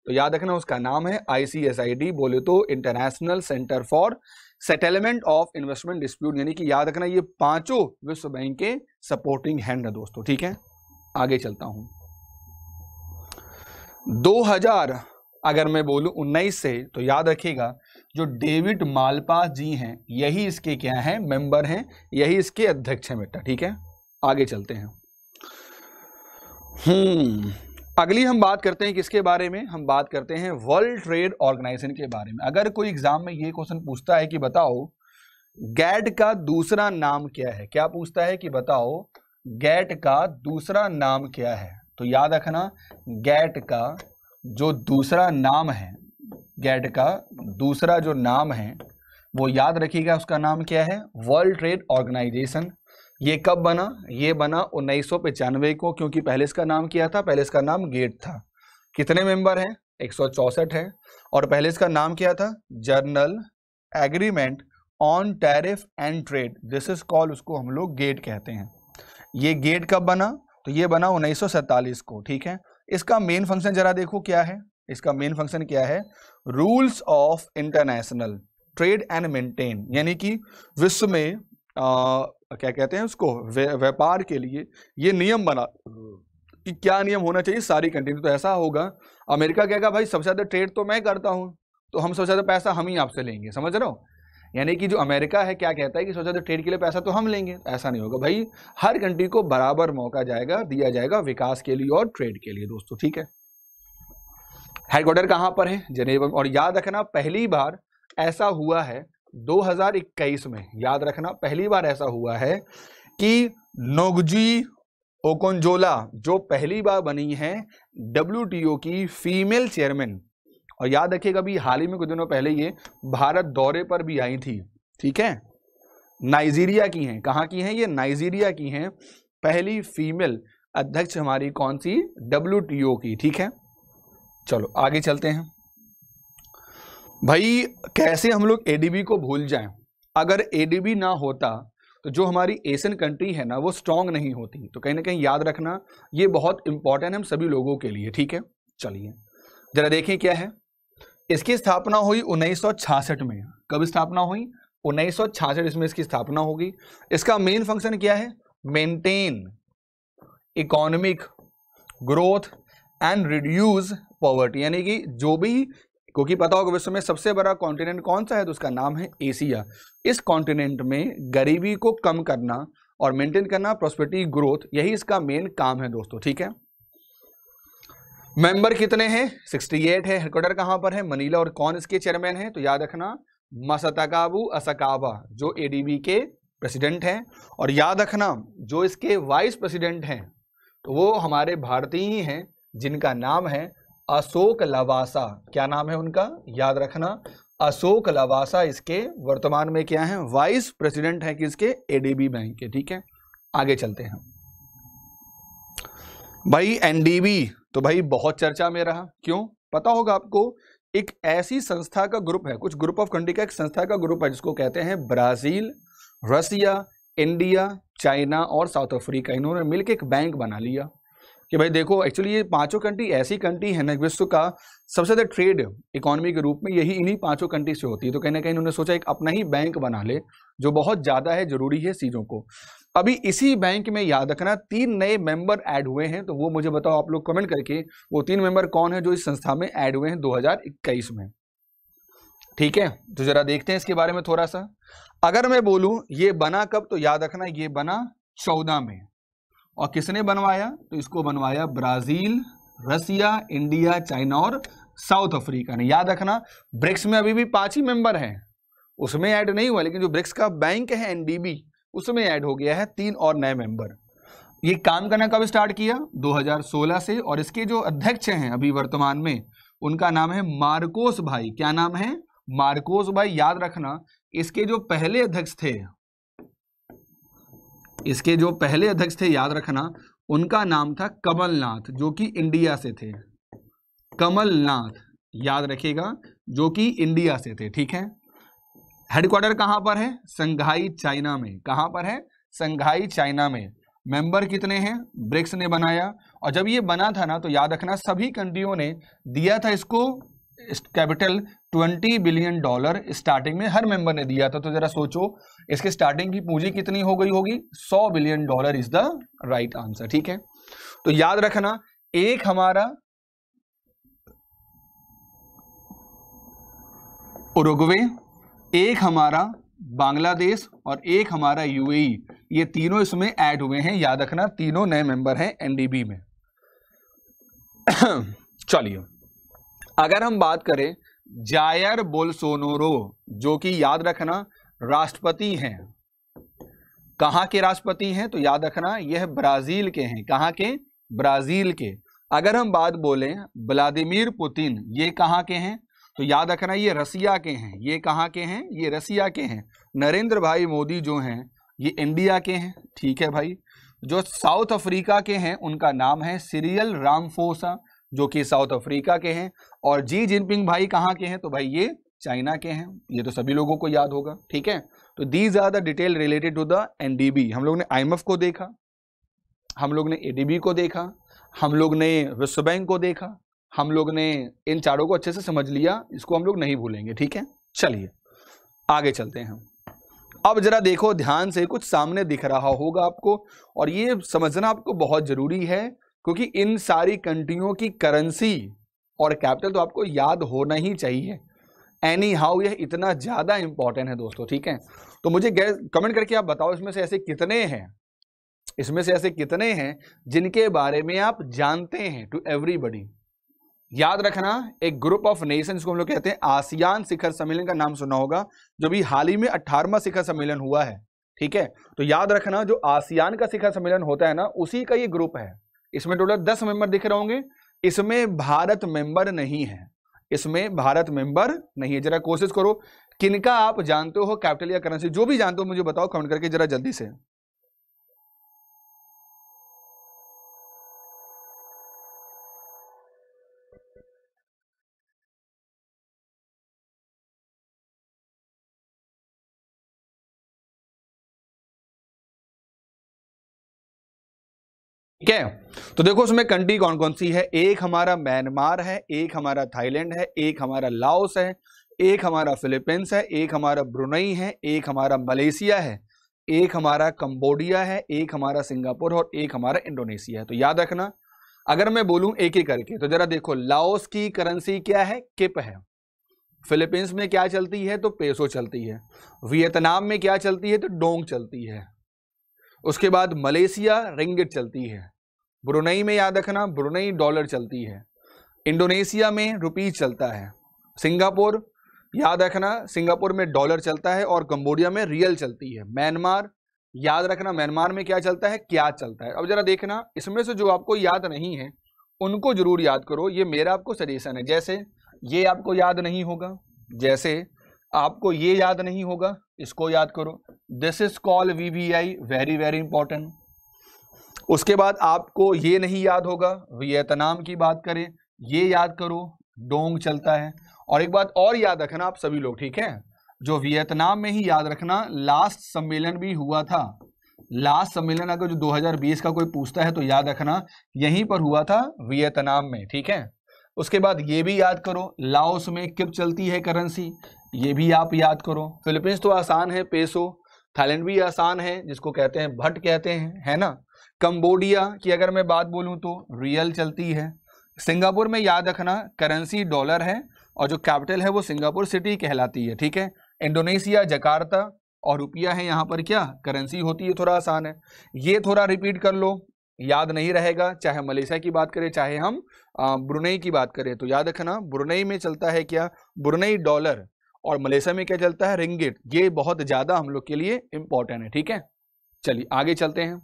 तो याद रखना उसका नाम है ICSID, बोले तो international centre for settlement of investment dispute, यानी कि याद रखना ये पांचों विश्व बैंक के सपोर्टिंग हैंड है दोस्तों। ठीक है, आगे चलता हूं। 2000 अगर मैं बोलूं 19 से, तो याद रखिएगा जो डेविड मालपास जी हैं यही इसके क्या हैं, मेंबर हैं, यही इसके अध्यक्ष हैं बेटा। ठीक है, आगे चलते हैं। अगली हम बात करते हैं किसके बारे में, हम बात करते हैं वर्ल्ड ट्रेड ऑर्गेनाइजेशन के बारे में। अगर कोई एग्जाम में ये क्वेश्चन पूछता है कि बताओ गैट का दूसरा नाम क्या है, क्या पूछता है कि बताओ गैट का दूसरा नाम क्या है, तो याद रखना गैट का जो दूसरा नाम है, गैट का दूसरा जो नाम है वो याद रखिएगा उसका नाम क्या है, वर्ल्ड ट्रेड ऑर्गेनाइजेशन। ये कब बना, ये बना 1995 को, क्योंकि पहले इसका नाम क्या था, पहले इसका नाम गेट था। कितने मेंबर हैं, 164 है। और पहले इसका नाम क्या था, journal agreement on tariff and trade, this is called, उसको हम लोग गेट कहते हैं। ये गेट कब बना, तो ये बना 1947 को। ठीक है, इसका मेन फंक्शन जरा देखो क्या है, इसका मेन फंक्शन क्या है, rules of international trade and maintain, यानी कि विश्व में क्या कहते हैं उसको, व्यापार के लिए ये नियम बना कि क्या नियम होना चाहिए सारी कंट्री। तो ऐसा होगा, अमेरिका कहेगा भाई सबसे ज्यादा ट्रेड तो मैं करता हूं, तो हम सबसे ज्यादा पैसा हम ही आपसे लेंगे, समझ रहे हो, यानी कि जो अमेरिका है क्या कहता है कि सबसे ज्यादा ट्रेड के लिए पैसा तो हम लेंगे। ऐसा नहीं होगा भाई, हर कंट्री को बराबर मौका जाएगा, दिया जाएगा विकास के लिए और ट्रेड के लिए दोस्तों। ठीक है, हेडक्वार्टर कहां पर है, जेनेवा। और याद रखना पहली बार ऐसा हुआ है 2021 में, याद रखना पहली बार ऐसा हुआ है कि नोगजी ओकोंजोला जो पहली बार बनी है WTO की फीमेल चेयरमैन। और याद रखिएगा अभी हाल ही में कुछ दिनों पहले ये भारत दौरे पर भी आई थी। ठीक है, नाइजीरिया की हैं, कहाँ की हैं ये, नाइजीरिया की हैं, पहली फीमेल अध्यक्ष हमारी कौन सी, WTO की। ठीक है, चलो आगे चलते हैं। भाई कैसे हम लोग ADB को भूल जाएं, अगर ADB ना होता तो जो हमारी एशियन कंट्री है ना वो स्ट्रांग नहीं होती। तो कहीं ना कहीं याद रखना ये बहुत इंपॉर्टेंट है हम सभी लोगों के लिए। ठीक है, चलिए जरा देखें क्या है। इसकी स्थापना हुई 1966 में। कब स्थापना हुई, 1966 इसमें इसकी स्थापना होगी। इसका मेन फंक्शन क्या है, maintain economic growth and reduce poverty, यानी कि जो भी, क्योंकि पता होगा विश्व में सबसे बड़ा कॉन्टिनेंट कौन सा है, तो उसका नाम है एशिया। इस कॉन्टिनेंट में गरीबी को कम करना और मेंटेन करना, प्रोस्पेरिटी ग्रोथ, यही इसका मेन काम है दोस्तों। ठीक है, मेंबर कितने हैं, 68 है। हेडक्वार्टर कहां पर है, मनीला। और कौन इसके चेयरमैन है, तो याद रखना मसताकाबू असाकावा जो ADB के प्रेसिडेंट हैं। और याद रखना जो इसके वाइस प्रेसिडेंट हैं तो वो हमारे भारतीय ही हैं, जिनका नाम है अशोक लवासा। क्या नाम है उनका, याद रखना अशोक लवासा इसके वर्तमान में क्या है, वाइस प्रेसिडेंट है किसके, ADB बैंक के। ठीक है, आगे चलते हैं। भाई NDB तो भाई बहुत चर्चा में रहा, क्यों, पता होगा आपको, एक ऐसी संस्था का ग्रुप है, कुछ ग्रुप ऑफ कंट्री का एक संस्था का ग्रुप है जिसको कहते हैं ब्राजील, रसिया, इंडिया, चाइना और साउथ अफ्रीका। इन्होंने मिलकर एक बैंक बना लिया कि भाई देखो एक्चुअली ये पांचों कंट्री ऐसी कंट्री है ना, विश्व का सबसे ज्यादा ट्रेड इकोनॉमी के रूप में यही इन्हीं पांचों कंट्री से होती है। तो कहीं ना कहीं उन्होंने सोचा एक अपना ही बैंक बना ले, जो बहुत ज्यादा है, जरूरी है चीजों को। अभी इसी बैंक में याद रखना 3 नए मेंबर ऐड हुए हैं, तो वो मुझे बताओ आप लोग कमेंट करके, वो 3 मेंबर कौन है जो इस संस्था में ऐड हुए हैं 2021 में। ठीक है, तो जरा देखते हैं इसके बारे में थोड़ा सा। अगर मैं बोलूं ये बना कब, तो याद रखना ये बना 14 में। और किसने बनवाया, तो इसको बनवाया ब्राजील, रसिया, इंडिया, चाइना और साउथ अफ्रीका ने। याद रखना ब्रिक्स में अभी भी 5 ही मेंबर हैं, उसमें ऐड नहीं हुआ, लेकिन जो ब्रिक्स का बैंक है NDB उसमें ऐड हो गया है 3 और नए मेंबर। ये काम करना कब स्टार्ट किया, 2016 से। और इसके जो अध्यक्ष हैं अभी वर्तमान में, उनका नाम है मार्कोस भाई। क्या नाम है, मार्कोस भाई। याद रखना इसके जो पहले अध्यक्ष थे, इसके जो पहले अध्यक्ष थे याद रखना उनका नाम था कमलनाथ, जो कि इंडिया से थे। कमलनाथ याद रखिएगा, जो कि इंडिया से थे। ठीक है, हेडक्वार्टर कहां पर है, संघाई चाइना में। कहां पर है, संघाई चाइना में। मेंबर कितने हैं, ब्रिक्स ने बनाया, और जब ये बना था ना तो याद रखना सभी कंट्रियों ने दिया था इसको कैपिटल $20 बिलियन स्टार्टिंग में हर मेंबर ने दिया था। तो जरा सोचो इसके स्टार्टिंग की पूंजी कितनी हो गई होगी, $100 billion is the right answer. ठीक है, तो याद रखना एक हमारा उरुग्वे, एक हमारा बांग्लादेश और एक हमारा यूएई, ये तीनों इसमें ऐड हुए हैं। याद रखना तीनों नए मेंबर हैं एनडीबी में। चलिए अगर हम बात करें जायर बोल्सोनारो, जो कि याद रखना राष्ट्रपति हैं, कहां के राष्ट्रपति हैं, तो याद रखना यह ब्राजील के हैं। कहां के, ब्राजील के। अगर हम बात बोलें व्लादिमीर पुतिन, ये कहां के हैं, तो याद रखना ये रसिया के हैं। ये कहां के हैं, ये रसिया के हैं। नरेंद्र भाई मोदी जो हैं ये इंडिया के हैं। ठीक है भाई, जो साउथ अफ्रीका के हैं उनका नाम है सिरियल रामफोसा, जो कि साउथ अफ्रीका के हैं। और जी जिनपिंग भाई कहाँ के हैं, तो भाई ये चाइना के हैं। ये तो सभी लोगों को याद होगा। ठीक है, तो these are the detail related to the NDB. हम लोग ने आईएमएफ को देखा, हम लोग ने एडीबी को देखा, हम लोग ने विश्व बैंक को देखा, हम लोग ने इन चारों को अच्छे से समझ लिया, इसको हम लोग नहीं भूलेंगे। ठीक है, चलिए आगे चलते हैं। अब जरा देखो ध्यान से, कुछ सामने दिख रहा होगा आपको, और ये समझना आपको बहुत जरूरी है, क्योंकि इन सारी कंट्रियों की करेंसी और कैपिटल तो आपको याद होना ही चाहिए। एनी हाउ यह इतना ज्यादा इंपॉर्टेंट है दोस्तों। ठीक है, तो मुझे कमेंट करके आप बताओ इसमें से ऐसे कितने हैं, इसमें से ऐसे कितने हैं जिनके बारे में आप जानते हैं। टू एवरीबडी, याद रखना एक ग्रुप ऑफ नेशंस को हम लोग कहते हैं आसियान शिखर सम्मेलन का नाम सुना होगा, जो भी हाल ही में 18वां शिखर सम्मेलन हुआ है। ठीक है, तो याद रखना जो आसियान का शिखर सम्मेलन होता है ना, उसी का ये ग्रुप है। इसमें टोटल 10 मेंबर दिख रहे होंगे, इसमें भारत मेंबर नहीं है, इसमें भारत मेंबर नहीं है। जरा कोशिश करो किनका आप जानते हो कैपिटल या करेंसी, जो भी जानते हो मुझे बताओ कमेंट करके जरा जल्दी से। ठीक है, तो देखो उसमें कंट्री कौन कौन सी है। एक हमारा म्यांमार है, एक हमारा थाईलैंड है, एक हमारा लाओस है, एक हमारा फिलीपींस है, एक हमारा ब्रुनई है, एक हमारा मलेशिया है, एक हमारा कंबोडिया है, एक हमारा सिंगापुर और एक हमारा इंडोनेशिया है। तो याद रखना अगर मैं बोलूं एक एक करके, तो जरा देखो लाओस की करेंसी क्या है, किप है। फिलीपींस में क्या चलती है, तो पेसो चलती है। वियतनाम में क्या चलती है, तो डोंग चलती है। उसके बाद मलेशिया रिंगिट चलती है। ब्रुनई में याद रखना ब्रुनई डॉलर चलती है। इंडोनेशिया में रुपीज चलता है। सिंगापुर याद रखना सिंगापुर में डॉलर चलता है, और कंबोडिया में रियल चलती है। म्यांमार याद रखना म्यांमार में क्या चलता है, क्या चलता है। अब जरा देखना इसमें से जो आपको याद नहीं है उनको जरूर याद करो, ये मेरा आपको सजेशन है। जैसे ये आपको याद नहीं होगा, जैसे आपको ये याद नहीं होगा, इसको याद करो। This is called VVI, very very important. उसके बाद आपको ये नहीं याद होगा, वियतनाम की बात करें ये याद करो, डोंग चलता है। और एक बात और याद रखना आप सभी लोग, ठीक है, जो वियतनाम में ही याद रखना लास्ट सम्मेलन भी हुआ था। लास्ट सम्मेलन अगर जो 2020 का कोई पूछता है तो याद रखना यहीं पर हुआ था, वियतनाम में। ठीक है, उसके बाद ये भी याद करो लाओस में किप चलती है करेंसी, ये भी आप याद करो। फिलीपींस तो आसान है, पेसो। थाईलैंड भी आसान है, जिसको कहते हैं भट कहते हैं, है ना। कंबोडिया की अगर मैं बात बोलूं तो रियल चलती है। सिंगापुर में याद रखना करेंसी डॉलर है, और जो कैपिटल है वो सिंगापुर सिटी कहलाती है। ठीक है, इंडोनेशिया जकार्ता, और रुपया है यहाँ पर क्या करेंसी होती है, थोड़ा आसान है। ये थोड़ा रिपीट कर लो, याद नहीं रहेगा, चाहे मलेशिया की बात करें चाहे हम ब्रुनई की बात करें। तो याद रखना ब्रुनई में चलता है क्या, ब्रुनई डॉलर, और मलेशिया में क्या चलता है, रिंगिट। ये बहुत ज्यादा हम लोग के लिए इंपॉर्टेंट है। ठीक है, चलिए आगे चलते हैं।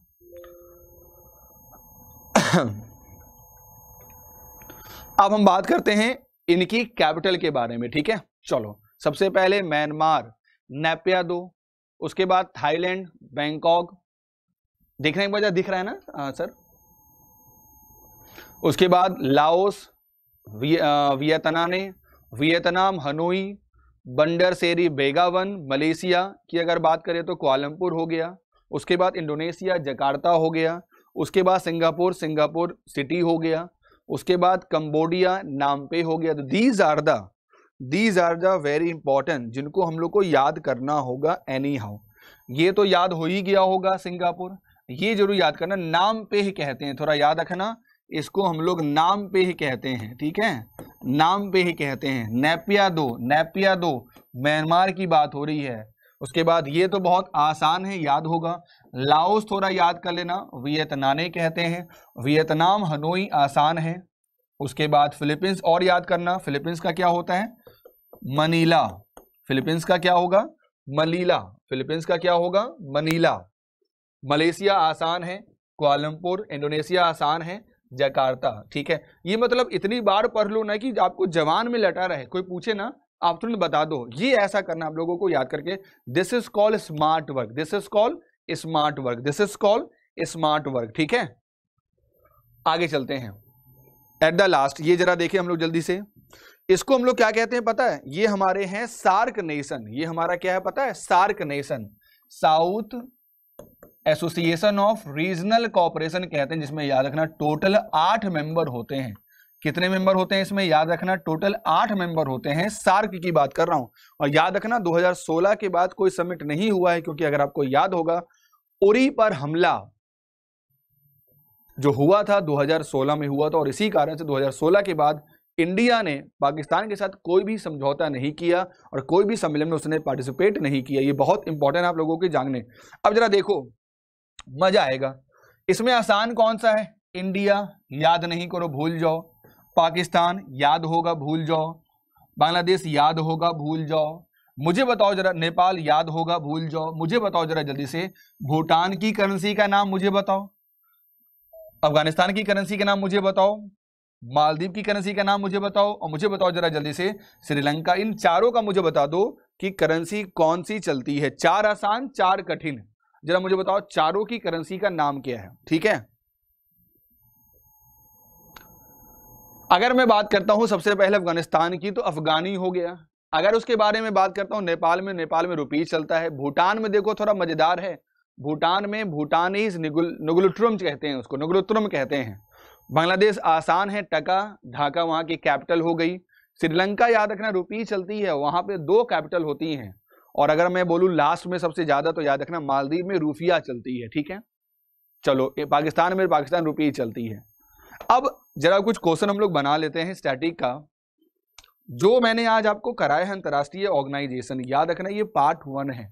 अब हम बात करते हैं इनकी कैपिटल के बारे में। ठीक है, चलो सबसे पहले म्यांमार नेपियादो, उसके बाद थाईलैंड बैंकॉक, देखने के बाद दिख रहा है ना सर। उसके बाद लाओस वियतनाम हनोई, बंडर सेरी बेगावन। मलेशिया की अगर बात करें तो कुआलालंपुर हो गया। उसके बाद इंडोनेशिया जकार्ता हो गया, उसके बाद सिंगापुर, सिंगापुर सिटी हो गया, उसके बाद कंबोडिया नामपे हो गया। तो these are the very important जिनको हम लोग को याद करना होगा एनी हाउ। ये तो याद हो ही गया होगा सिंगापुर, ये जरूर याद करना, नाम पे ही कहते हैं, थोड़ा याद रखना, इसको हम लोग नाम पे ही कहते हैं, ठीक है, नाम पे ही कहते हैं। नेपिया दो म्यांमार की बात हो रही है। उसके बाद ये तो बहुत आसान है, याद होगा। लाओस थोड़ा याद कर लेना, वियतनाम कहते हैं, वियतनाम हनोई आसान है। उसके बाद फिलीपींस और याद करना, फिलीपींस का क्या होता है, मनीला। फिलीपींस का क्या होगा, मनीला। फिलीपींस का क्या होगा, मनीला। मलेशिया आसान है, कुआलालंपुर। इंडोनेशिया आसान है, जकार्ता। ठीक है, ये मतलब इतनी बार पढ़ लो ना कि आपको जवान में लटा रहे, कोई पूछे ना आप तुरंत बता दो। ये ऐसा करना आप लोगों को याद करके, this is called smart work, this is called smart work, this is called smart work. ठीक है, आगे चलते हैं। एट द लास्ट ये जरा देखें हम लोग जल्दी से, इसको हम लोग क्या कहते हैं पता है, ये हमारे हैं सार्क नेशन। ये हमारा क्या है पता है, SAARC nation, south association of regional cooperation कहते हैं, जिसमें याद रखना टोटल 8 मेंबर होते हैं। कितने मेंबर होते हैं इसमें, याद रखना टोटल 8 मेंबर होते हैं। सार्क की बात कर रहा हूं। और याद रखना 2016 के बाद कोई समिट नहीं हुआ है, क्योंकि अगर आपको याद होगा उरी पर हमला जो हुआ था 2016 में हुआ था, और इसी कारण से 2016 के बाद इंडिया ने पाकिस्तान के साथ कोई भी समझौता नहीं किया और कोई भी सम्मेलन में उसने पार्टिसिपेट नहीं किया। ये बहुत इंपॉर्टेंट है आप लोगों के जानने। अब जरा देखो, मजा आएगा। इसमें आसान कौन सा है, इंडिया याद नहीं करो भूल जाओ, पाकिस्तान याद होगा भूल जाओ, बांग्लादेश याद होगा भूल जाओ, मुझे बताओ जरा, नेपाल याद होगा भूल जाओ, मुझे बताओ जरा जल्दी से, भूटान की करेंसी का नाम मुझे बताओ, अफगानिस्तान की करेंसी का नाम मुझे बताओ, मालदीव की करेंसी का नाम मुझे बताओ, और मुझे बताओ जरा जल्दी से श्रीलंका। इन चारों का मुझे बता दो कि करेंसी कौन सी चलती है। 4 आसान 4 कठिन, जरा मुझे बताओ चारों की करेंसी का नाम क्या है। ठीक है, अगर मैं बात करता हूं सबसे पहले अफगानिस्तान की, तो अफगानी हो गया। अगर उसके बारे में बात करता हूं नेपाल में रुपीज चलता है। भूटान में देखो थोड़ा मजेदार है, भूटान में भूटानीज नुगुलुट्रुम कहते हैं, उसको नुगुलुत्रुम कहते हैं। बांग्लादेश आसान है, टका, ढाका वहां की कैपिटल हो गई। श्रीलंका याद रखना रुपी चलती है, वहां पे 2 कैपिटल होती हैं। और अगर मैं बोलूं लास्ट में सबसे ज्यादा, तो याद रखना मालदीव में रुपया चलती है। ठीक है, चलो पाकिस्तान में पाकिस्तान रुपी चलती है। अब जरा कुछ क्वेश्चन हम लोग बना लेते हैं स्टैटिक का, जो मैंने आज आपको कराया है अंतरराष्ट्रीय ऑर्गेनाइजेशन। याद रखना ये पार्ट 1 है,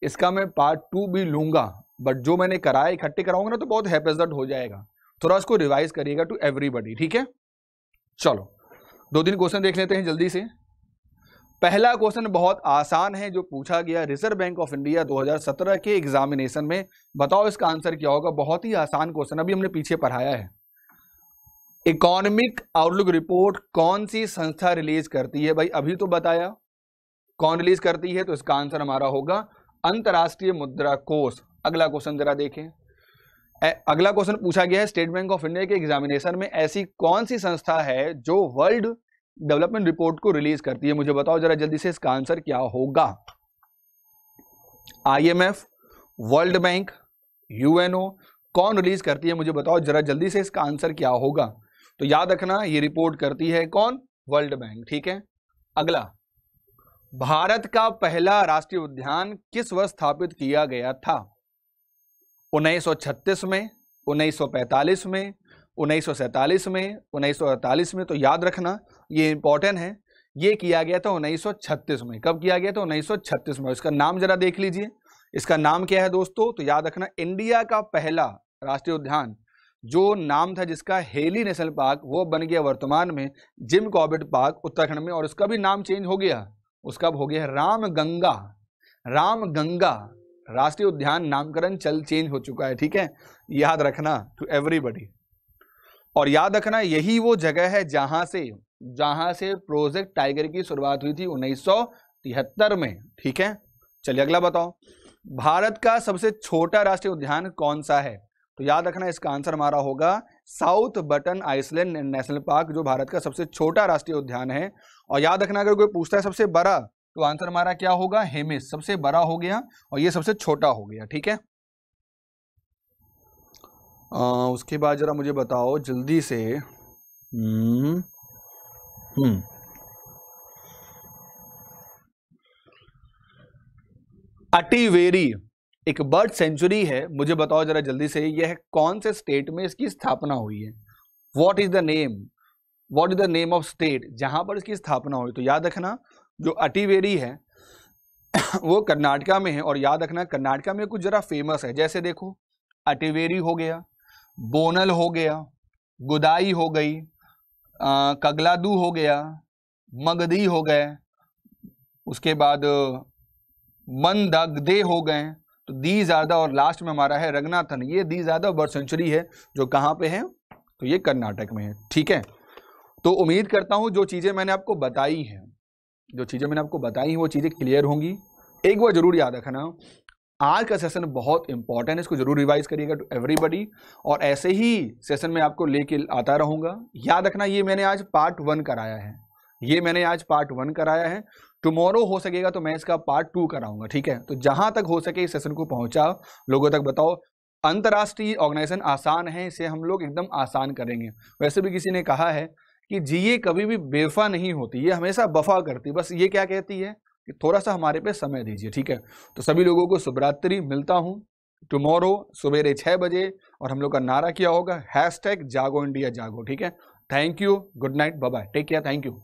इसका मैं पार्ट 2 भी लूंगा, बट जो मैंने कराया इकट्ठे कराऊंगा ना तो बहुत हैपेजर्ड हो जाएगा, थोड़ा उसको रिवाइज करिएगा टू एवरीबॉडी। ठीक है, चलो 2-3 क्वेश्चन देख लेते हैं जल्दी से। पहला क्वेश्चन बहुत आसान है जो पूछा गया रिजर्व बैंक ऑफ इंडिया 2017 के एग्जामिनेशन में, बताओ इसका आंसर क्या होगा। बहुत ही आसान क्वेश्चन, अभी हमने पीछे पढ़ाया है। इकोनॉमिक आउटलुक रिपोर्ट कौन सी संस्था रिलीज करती है, भाई अभी तो बताया कौन रिलीज करती है, तो इसका आंसर हमारा होगा अंतरराष्ट्रीय मुद्रा कोष। अगला क्वेश्चन जरा देखें, अगला क्वेश्चन पूछा गया है स्टेट बैंक ऑफ इंडिया के एग्जामिनेशन में, ऐसी कौन सी संस्था है जो वर्ल्ड डेवलपमेंट रिपोर्ट को रिलीज करती है। मुझे बताओ जरा जल्दी से इसका आंसर क्या होगा। IMF, वर्ल्ड बैंक, UNO, कौन रिलीज करती है, मुझे बताओ जरा जल्दी से इसका आंसर क्या होगा। तो याद रखना ये रिपोर्ट करती है कौन, वर्ल्ड बैंक। ठीक है, अगला, भारत का पहला राष्ट्रीय उद्यान किस वर्ष स्थापित किया गया था। 1936 में, 1945 में, 1947 में, 1948 में। तो याद रखना ये इंपॉर्टेंट है, ये किया गया था 1936 में। कब किया गया था, 1936 में। इसका नाम जरा देख लीजिए, इसका नाम क्या है दोस्तों, तो याद रखना इंडिया का पहला राष्ट्रीय उद्यान जो नाम था जिसका हेली नेशनल पार्क, वो बन गया वर्तमान में जिम कॉर्बेट पार्क उत्तराखंड में, और उसका भी नाम चेंज हो गया, उसका हो गया रामगंगा। रामगंगा राष्ट्रीय उद्यान नामकरण चेंज हो चुका है। ठीक है, याद रखना टू एवरीबॉडी। और याद रखना यही वो जगह है जहां से प्रोजेक्ट टाइगर की शुरुआत हुई थी 1973 में। ठीक है, चलिए अगला बताओ, भारत का सबसे छोटा राष्ट्रीय उद्यान कौन सा है। तो याद रखना इसका आंसर हमारा होगा South Button Island National Park, जो भारत का सबसे छोटा राष्ट्रीय उद्यान है। और याद रखना अगर कोई पूछता है सबसे बड़ा, तो आंसर हमारा क्या होगा, हेमिस, सबसे बड़ा हो गया, और ये सबसे छोटा हो गया। ठीक है, उसके बाद जरा मुझे बताओ जल्दी से। अटीवेरी एक बर्ड सेंचुरी है, मुझे बताओ जरा जल्दी से, यह कौन से स्टेट में इसकी स्थापना हुई है? What is the name of state जहां पर इसकी स्थापना हुई? तो याद रखना जो अटीवेरी है वो कर्नाटका में है, और याद रखना कर्नाटका में कुछ जरा फेमस है, जैसे देखो अटीवेरी हो गया, बोनल हो गया, गुदाई हो गई, कगलादू हो गया, मगधी हो गए, उसके बाद मंदगदे हो गए। तो दीज आर द, और लास्ट में हमारा है रंगनाथन, ये these are the bird sanctuary है जो कहाँ पे है? तो ये कर्नाटक में है। ठीक है, तो उम्मीद करता हूँ जो चीज़ें मैंने आपको बताई हैं, वो चीज़ें क्लियर होंगी। एक बार जरूर याद रखना, आज का सेशन बहुत इंपॉर्टेंट है, इसको जरूर रिवाइज करिएगा टू एवरीबडी, और ऐसे ही सेशन में आपको लेके आता रहूँगा। याद रखना ये मैंने आज पार्ट 1 कराया है, टुमारो हो सकेगा तो मैं इसका पार्ट 2 कराऊंगा। ठीक है, तो जहां तक हो सके इस सेशन को पहुंचा लोगों तक बताओ। अंतर्राष्ट्रीय ऑर्गेनाइजेशन आसान है, इसे हम लोग एकदम आसान करेंगे। वैसे भी किसी ने कहा है कि जीए कभी भी बेवफा नहीं होती, ये हमेशा वफा करती, बस ये क्या कहती है कि थोड़ा सा हमारे पे समय दीजिए। ठीक है, तो सभी लोगों को शुभरात्रि, मिलता हूं टुमारो सवेरे 6 बजे, और हम लोग का नारा क्या होगा? #जागो इंडिया जागो। ठीक है, thank you, good night, bye bye, take care, thank you.